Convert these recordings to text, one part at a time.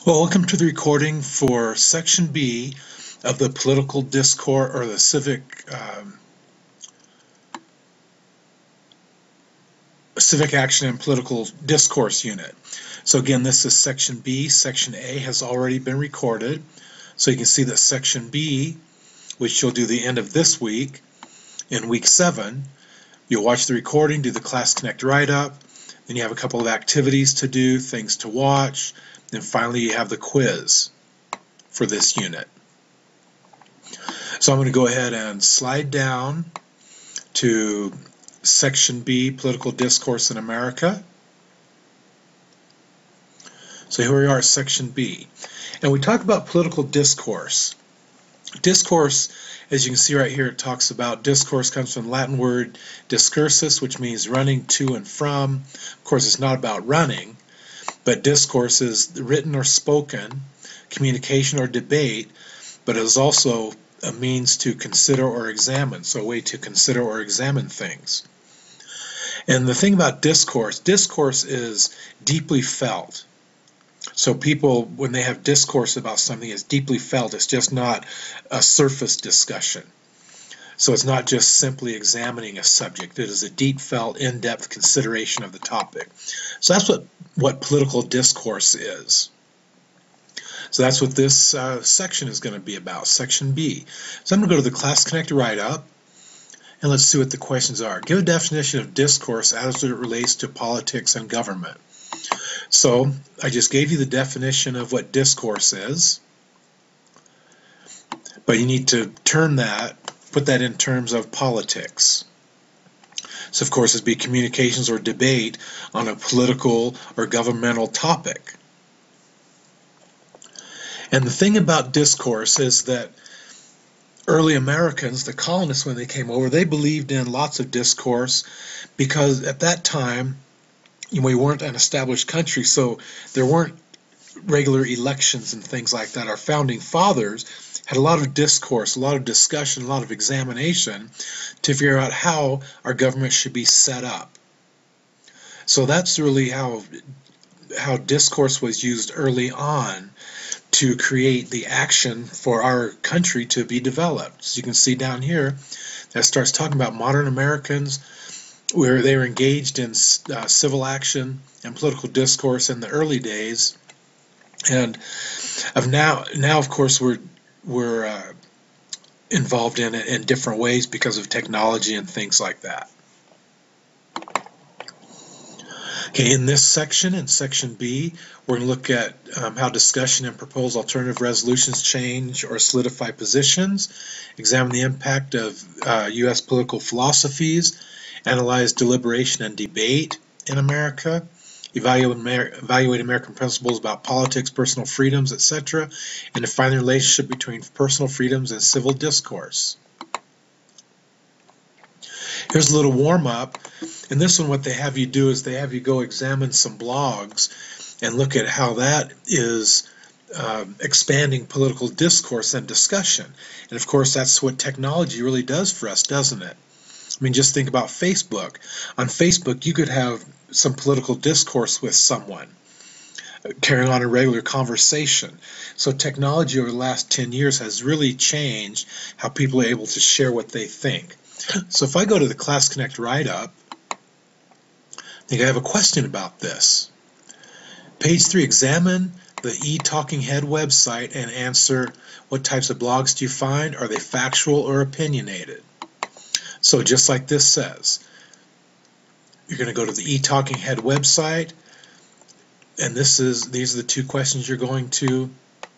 Well, welcome to the recording for Section B of the Political Discourse or the Civic Action and Political Discourse Unit. So again, this is Section B. Section A has already been recorded. So you can see that Section B, which you'll do the end of this week, in week 7, you'll watch the recording, do the Class Connect write-up, then you have a couple of activities to do, things to watch, and finally you have the quiz for this unit. So I'm going to go ahead and slide down to Section B, Political Discourse in America. So here we are at Section B. And we talk about political discourse. Discourse, as you can see right here, it talks about discourse comes from the Latin word discursus, which means running to and from. Of course, it's not about running, but discourse is written or spoken, communication or debate, but it is also a means to consider or examine, so a way to consider or examine things. And the thing about discourse is deeply felt. So people, when they have discourse about something, it's deeply felt. It's just not a surface discussion. So it's not just simply examining a subject. It is a deep felt, in-depth consideration of the topic. So that's what political discourse is. So that's what this section is going to be about, Section B. So I'm going to go to the Class Connect write-up, and let's see what the questions are. Give a definition of discourse as it relates to politics and government. So I just gave you the definition of what discourse is, but you need to put that in terms of politics. So of course it'd be communications or debate on a political or governmental topic. And the thing about discourse is that early Americans, the colonists, when they came over, they believed in lots of discourse because at that time we weren't an established country, so there weren't regular elections and things like that. Our founding fathers had a lot of discourse, a lot of discussion, a lot of examination to figure out how our government should be set up. So that's really how discourse was used early on to create the action for our country to be developed. So you can see down here that starts talking about modern Americans, where they were engaged in civil action and political discourse in the early days, and now of course we're involved in it in different ways because of technology and things like that. Okay, in this section, in Section B, we're going to look at how discussion and proposed alternative resolutions change or solidify positions, examine the impact of U.S. political philosophies, analyze deliberation and debate in America, evaluate American principles about politics, personal freedoms, etc., and define the relationship between personal freedoms and civil discourse. Here's a little warm-up. In this one, what they have you do is they have you go examine some blogs and look at how that is expanding political discourse and discussion. And of course, that's what technology really does for us, doesn't it? I mean, just think about Facebook. On Facebook, you could have some political discourse with someone, carrying on a regular conversation. So technology over the last 10 years has really changed how people are able to share what they think. So if I go to the Class Connect write-up, I think I have a question about this. Page 3, examine the e-Talking Head website and answer what types of blogs do you find? Are they factual or opinionated? So just like this says, you're going to go to the e-Talking Head website, and these are the two questions you're going to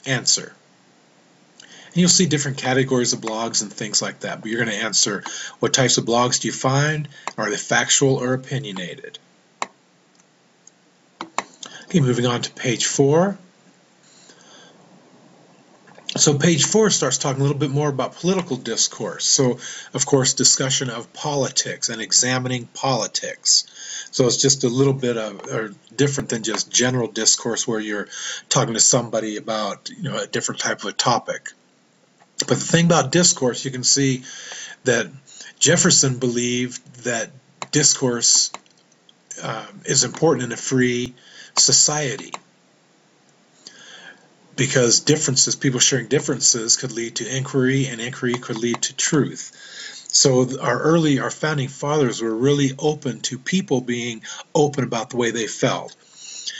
answer. And you'll see different categories of blogs and things like that, but you're going to answer what types of blogs do you find? Are they factual or opinionated? Okay, moving on to page 4. So page 4 starts talking a little bit more about political discourse. So, of course, discussion of politics and examining politics. So it's just a little bit or different than just general discourse where you're talking to somebody about, a different type of a topic. But the thing about discourse, you can see that Jefferson believed that discourse is important in a free society. because differences, people sharing differences, could lead to inquiry, and inquiry could lead to truth. So our founding fathers were really open to people being open about the way they felt.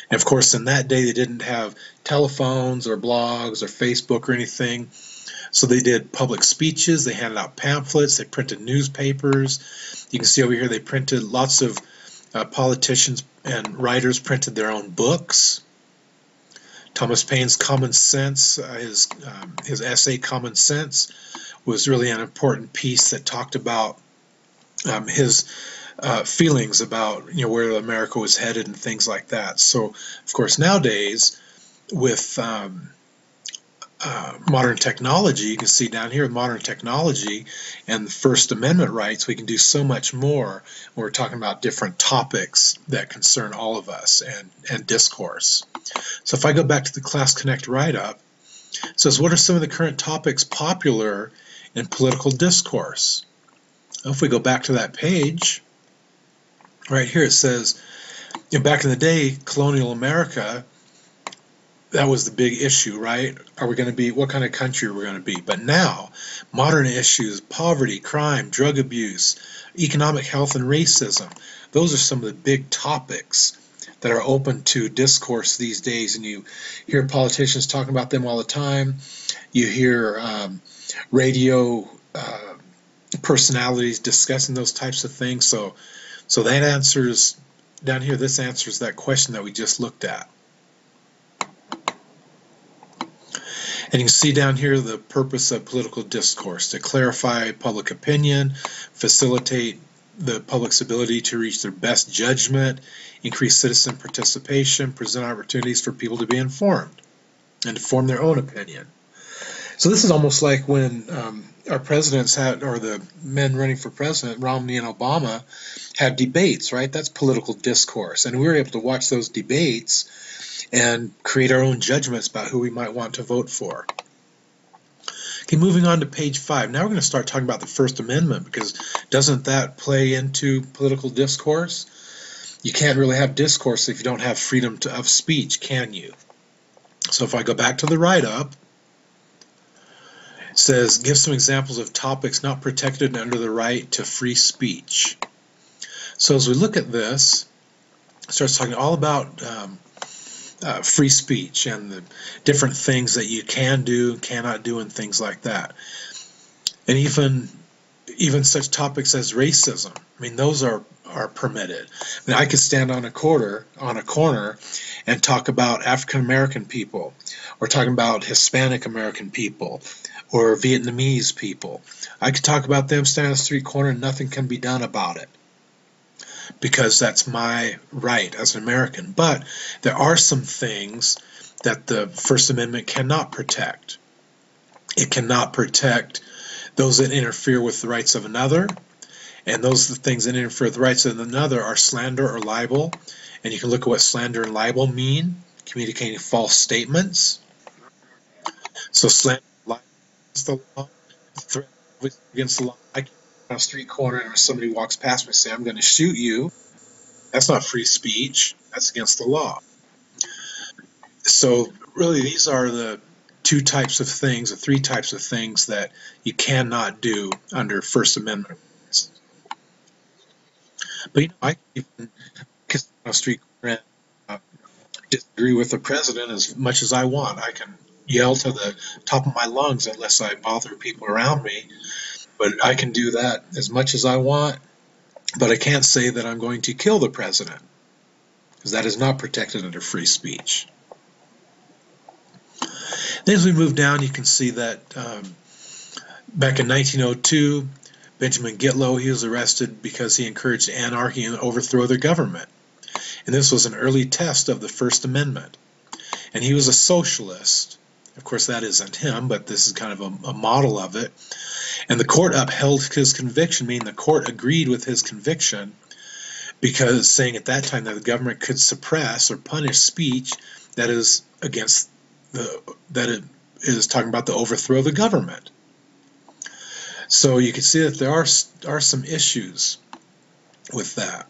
And of course, in that day, they didn't have telephones or blogs or Facebook or anything. So they did public speeches, they handed out pamphlets, they printed newspapers. You can see over here they printed lots of politicians and writers printed their own books. Thomas Paine's Common Sense, his essay Common Sense, was really an important piece that talked about his feelings about where America was headed and things like that. So, of course, nowadays with modern technology, you can see down here with modern technology and the First Amendment rights, we can do so much more when we're talking about different topics that concern all of us and discourse. So if I go back to the Class Connect write-up, it says, what are some of the current topics popular in political discourse? If we go back to that page, right here it says, back in the day, colonial America, that was the big issue, right? Are we going to be, what kind of country are we going to be? But now, modern issues, poverty, crime, drug abuse, economic health, and racism, those are some of the big topics that are open to discourse these days, and you hear politicians talking about them all the time. You hear radio personalities discussing those types of things. So that answers, down here, this answers that question that we just looked at. And you can see down here the purpose of political discourse: to clarify public opinion, facilitate the public's ability to reach their best judgment, increase citizen participation, present opportunities for people to be informed and to form their own opinion. So this is almost like when our presidents had, or the men running for president, Romney and Obama, had debates, right? That's political discourse. And we were able to watch those debates and create our own judgments about who we might want to vote for. Okay, moving on to page 5. Now we're going to start talking about the First Amendment, because doesn't that play into political discourse? You can't really have discourse if you don't have freedom of speech, can you? So if I go back to the write-up, it says, give some examples of topics not protected under the right to free speech. So as we look at this, it starts talking all about free speech and the different things that you can do, cannot do, and things like that. And even such topics as racism, I mean, those are permitted. I mean, I could stand on a corner and talk about African American people, or talking about Hispanic American people, or Vietnamese people. I could talk about them standing on the street corner and nothing can be done about it, because that's my right as an American. But there are some things that the First Amendment cannot protect. It cannot protect those that interfere with the rights of another, and those things that interfere with the rights of another are slander or libel. And you can look at what slander and libel mean: communicating false statements. So slander and libel against the law, threat against the law. I can on a street corner and if somebody walks past me and say, I'm going to shoot you, that's not free speech, that's against the law. So really these are the two types of things, or three types of things that you cannot do under First Amendment. But I can even kiss on a street corner and disagree with the president as much as I want. I can yell to the top of my lungs unless I bother people around me. But I can do that as much as I want, but I can't say that I'm going to kill the president, because that is not protected under free speech. Then as we move down, you can see that back in 1902, Benjamin Gitlow, he was arrested because he encouraged anarchy and overthrow the government. And this was an early test of the First Amendment. And he was a socialist. Of course, that isn't him, but this is kind of a model of it. And the court upheld his conviction, meaning the court agreed with his conviction, because saying at that time that the government could suppress or punish speech that is against that it is talking about the overthrow of the government. So you can see that there are some issues with that.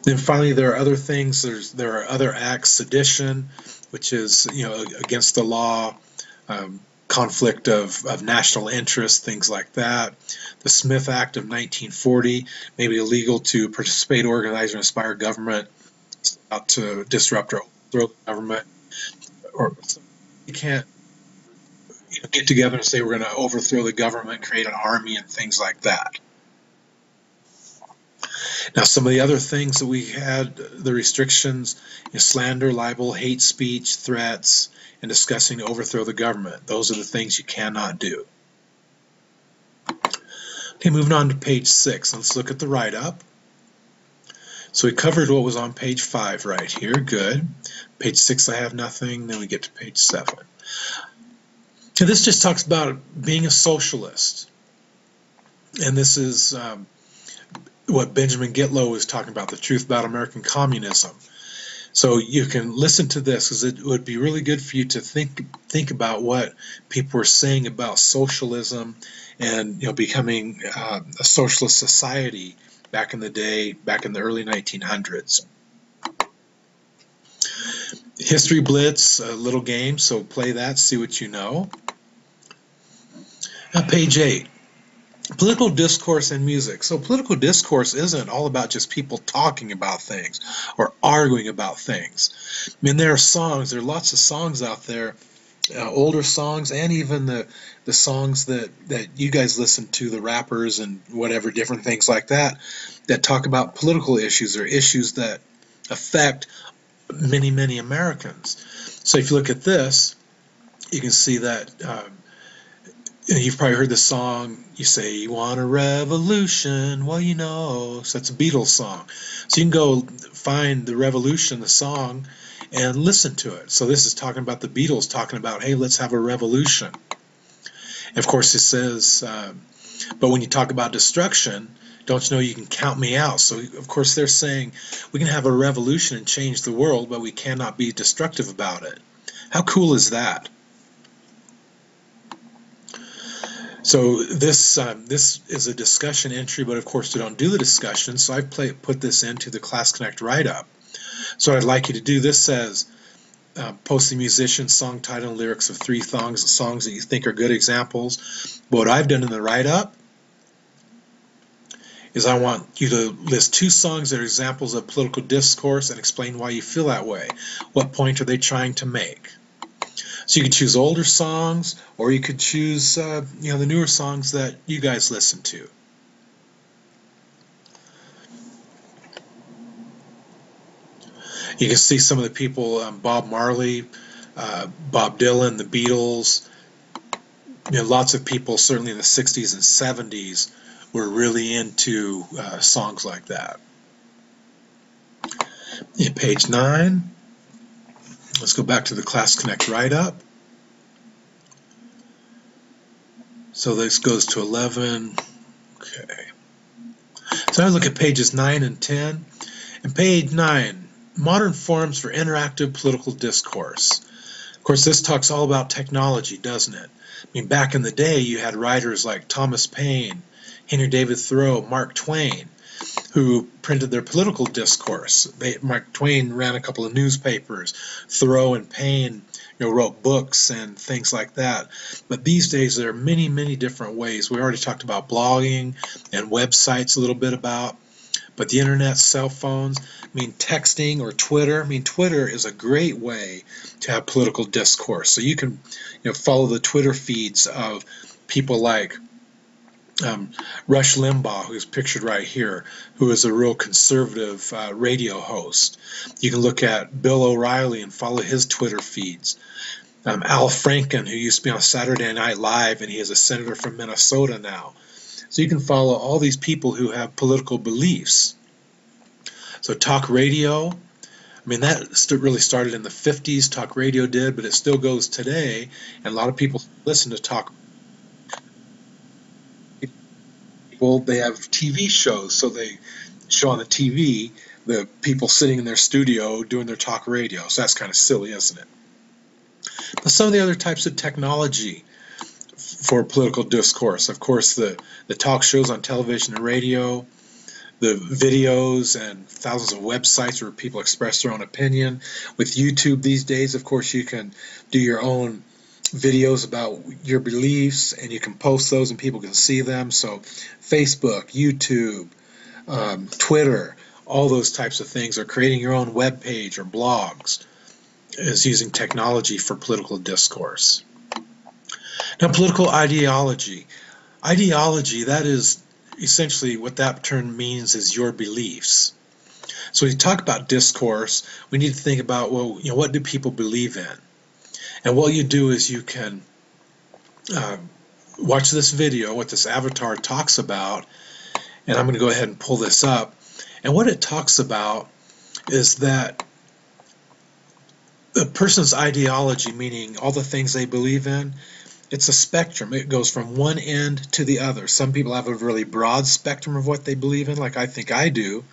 Then finally, there are other things. There are other acts, sedition, which is against the law, conflict of national interest, things like that. The Smith Act of 1940 made it illegal to participate, organize, or inspire government out to disrupt or overthrow the government. Or you can't get together and say we're going to overthrow the government, create an army, and things like that. Now, some of the other things that we had, the restrictions, slander, libel, hate speech, threats, and discussing to overthrow the government. Those are the things you cannot do. Okay, moving on to page 6. Let's look at the write-up. So we covered what was on page 5 right here. Good. Page 6 I have nothing. Then we get to page 7. And this just talks about being a socialist. And this is what Benjamin Gitlow was talking about, the truth about American communism. So you can listen to this because it would be really good for you to think about what people were saying about socialism and becoming a socialist society back in the day, back in the early 1900s. History Blitz, a little game, so play that, see what you know. Now, page 8. Political discourse and music. So political discourse isn't all about just people talking about things or arguing about things. I mean, there are lots of songs out there, older songs and even the songs that you guys listen to, the rappers and whatever, different things like that talk about political issues or issues that affect many, many Americans. So if you look at this, you can see that you've probably heard the song, you say you want a revolution, well, so that's a Beatles song. So you can go find the revolution, the song, and listen to it. So this is talking about the Beatles talking about, hey, let's have a revolution. And of course it says, but when you talk about destruction, don't you know you can count me out? So of course they're saying we can have a revolution and change the world, but we cannot be destructive about it. How cool is that? So this is a discussion entry, but of course we don't do the discussion, so I've put this into the Class Connect write-up. So what I'd like you to do, this says, post the musician, song title, and lyrics of 3 songs that you think are good examples. But what I've done in the write-up is I want you to list 2 songs that are examples of political discourse and explain why you feel that way. What point are they trying to make? So you could choose older songs, or you could choose the newer songs that you guys listen to. You can see some of the people, Bob Marley, Bob Dylan, the Beatles. Lots of people, certainly in the 60s and 70s, were really into songs like that. Page 9. Let's go back to the Class Connect write-up. So this goes to 11. Okay. So I look at pages 9 and 10. And page 9, modern forms for interactive political discourse. Of course, this talks all about technology, doesn't it? I mean, back in the day, you had writers like Thomas Paine, Henry David Thoreau, Mark Twain, who printed their political discourse. Mark Twain ran a couple of newspapers. Thoreau and Paine wrote books and things like that. But these days there are many, many different ways. We already talked about blogging and websites a little bit about. But the internet, cell phones, texting or Twitter. Twitter is a great way to have political discourse. So you can follow the Twitter feeds of people like Rush Limbaugh, who's pictured right here, who is a real conservative radio host. You can look at Bill O'Reilly and follow his Twitter feeds. Al Franken, who used to be on Saturday Night Live, and he is a senator from Minnesota now. So you can follow all these people who have political beliefs. So talk radio, that really started in the 50s, talk radio did, but it still goes today, and a lot of people listen to talk. They have TV shows, so they show on the TV the people sitting in their studio doing their talk radio. So that's kind of silly, isn't it? But some of the other types of technology for political discourse, of course, the talk shows on television and radio, the videos and thousands of websites where people express their own opinion. With YouTube these days, of course, you can do your own videos about your beliefs, and you can post those and people can see them. So Facebook, YouTube, Twitter, all those types of things, or creating your own web page or blogs, is using technology for political discourse. Now, political ideology. Ideology, that is essentially what that term means, is your beliefs. So when you talk about discourse, we need to think about, well, what do people believe in? And what you do is you can watch this video, what this avatar talks about, and I'm going to go ahead and pull this up. And what it talks about is that the person's ideology, meaning all the things they believe in, it's a spectrum. It goes from one end to the other. Some people have a really broad spectrum of what they believe in, like I think I do.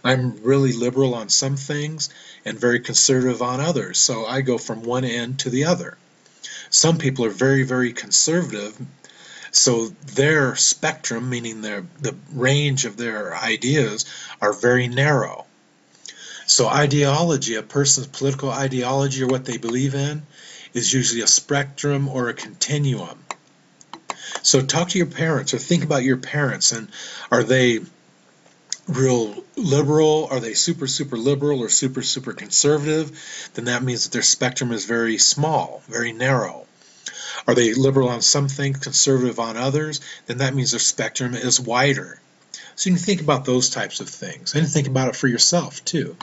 I'm really liberal on some things and very conservative on others. So I go from one end to the other. Some people are very, very conservative, so their spectrum, meaning the range of their ideas, are very narrow. So ideology, a person's political ideology or what they believe in, is usually a spectrum or a continuum. So talk to your parents or think about your parents, and are they real liberal? Are they super, super liberal or super, super conservative? Then that means that their spectrum is very small, very narrow. Are they liberal on some things, conservative on others? Then that means their spectrum is wider. So you can think about those types of things and think about it for yourself too.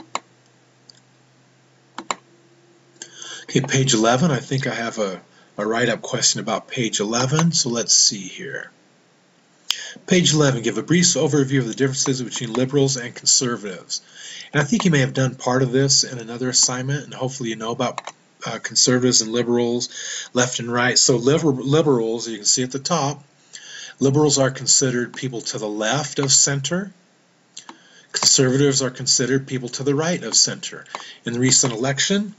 Okay, page 11, I think I have a write-up question about page 11, so let's see here. Page 11, give a brief overview of the differences between liberals and conservatives. And I think you may have done part of this in another assignment, and hopefully you know about conservatives and liberals, left and right. So liberals, you can see at the top, liberals are considered people to the left of center. Conservatives are considered people to the right of center. In the recent election,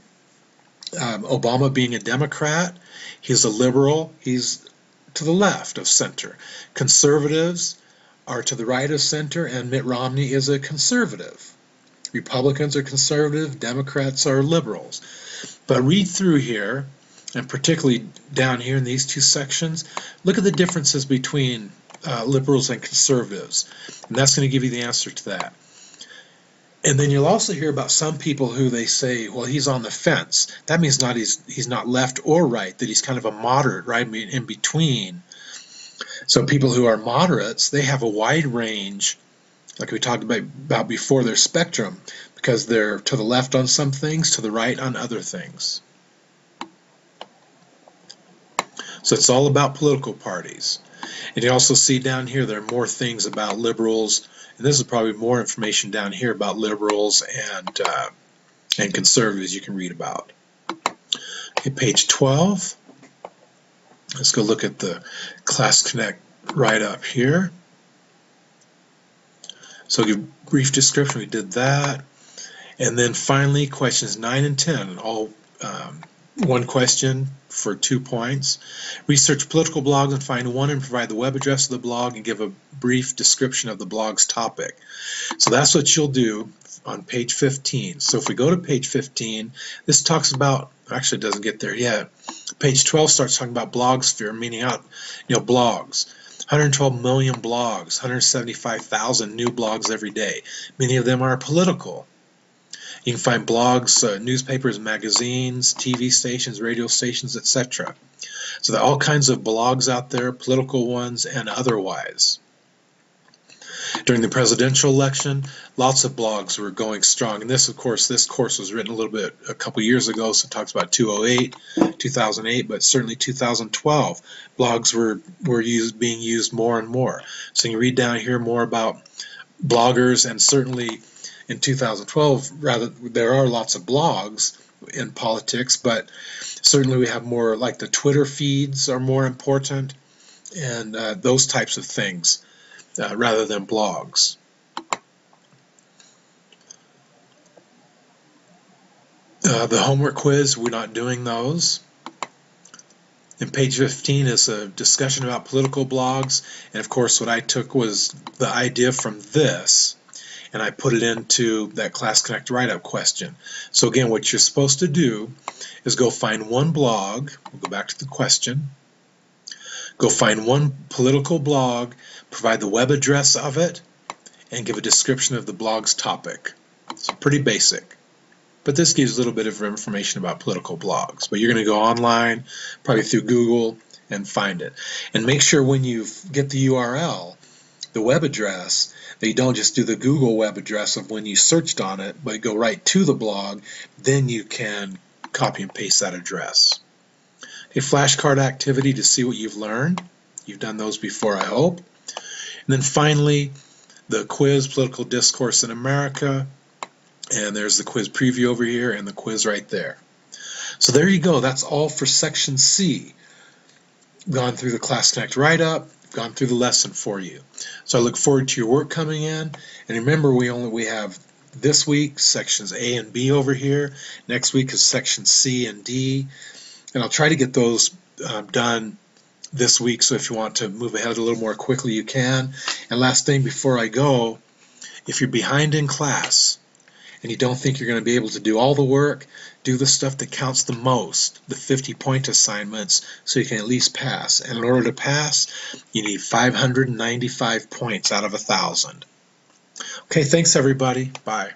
Obama being a Democrat, he's a liberal, he's to the left of center. Conservatives are to the right of center, and Mitt Romney is a conservative. Republicans are conservative, Democrats are liberals. But read through here, and particularly down here in these two sections, look at the differences between liberals and conservatives, and that's going to give you the answer to that. And then you'll also hear about some people who they say, well, he's on the fence. That means he's not left or right, that he's kind of a moderate, right, in between. So people who are moderates, they have a wide range, like we talked about before, their spectrum, because they're to the left on some things, to the right on other things. So it's all about political parties. And you also see down here there are more things about liberals, and this is probably more information down here about liberals and conservatives you can read about. Okay, page 12. Let's go look at the Class Connect write-up here. So give a brief description, we did that. And then finally, questions 9 and 10, all one question for 2 points. Research political blogs and find one and provide the web address of the blog and give a brief description of the blog's topic. So that's what you'll do on page 15. So if we go to page 15, this talks about, actually it doesn't get there yet. Page 12 starts talking about blogosphere, meaning out, blogs. 112 million blogs, 175,000 new blogs every day. Many of them are political. You can find blogs, newspapers, magazines, TV stations, radio stations, etc. So there are all kinds of blogs out there, political ones and otherwise. During the presidential election, lots of blogs were going strong. And this course was written a couple years ago, so it talks about 2008, but certainly 2012. Blogs were being used more and more. So you can read down here more about bloggers, and certainly in 2012, there are lots of blogs in politics, but certainly we have more, like the Twitter feeds are more important, and those types of things. Rather than blogs. The homework quiz, we're not doing those. And page 15 is a discussion about political blogs, and of course what I took was the idea from this and I put it into that Class Connect write-up question. So again, what you're supposed to do is go find one blog. We'll go back to the question. Go find one political blog, provide the web address of it, and give a description of the blog's topic. It's pretty basic. But this gives a little bit of information about political blogs. But you're going to go online, probably through Google, and find it. And make sure when you get the URL, the web address, that you don't just do the Google web address of when you searched on it, but go right to the blog. Then you can copy and paste that address. Okay, flashcard activity to see what you've learned. You've done those before, I hope. And then finally, the quiz, Political Discourse in America. And there's the quiz preview over here and the quiz right there. So there you go. That's all for Section C. Gone through the Class Connect write-up, gone through the lesson for you. So I look forward to your work coming in. And remember, we have this week Sections A and B over here. Next week is Section C and D. And I'll try to get those done this week. So if you want to move ahead a little more quickly, you can. And last thing before I go, if you're behind in class, and you don't think you're going to be able to do all the work, do the stuff that counts the most, the 50-point assignments, so you can at least pass. And in order to pass, you need 595 points out of 1,000. Okay, thanks everybody. Bye.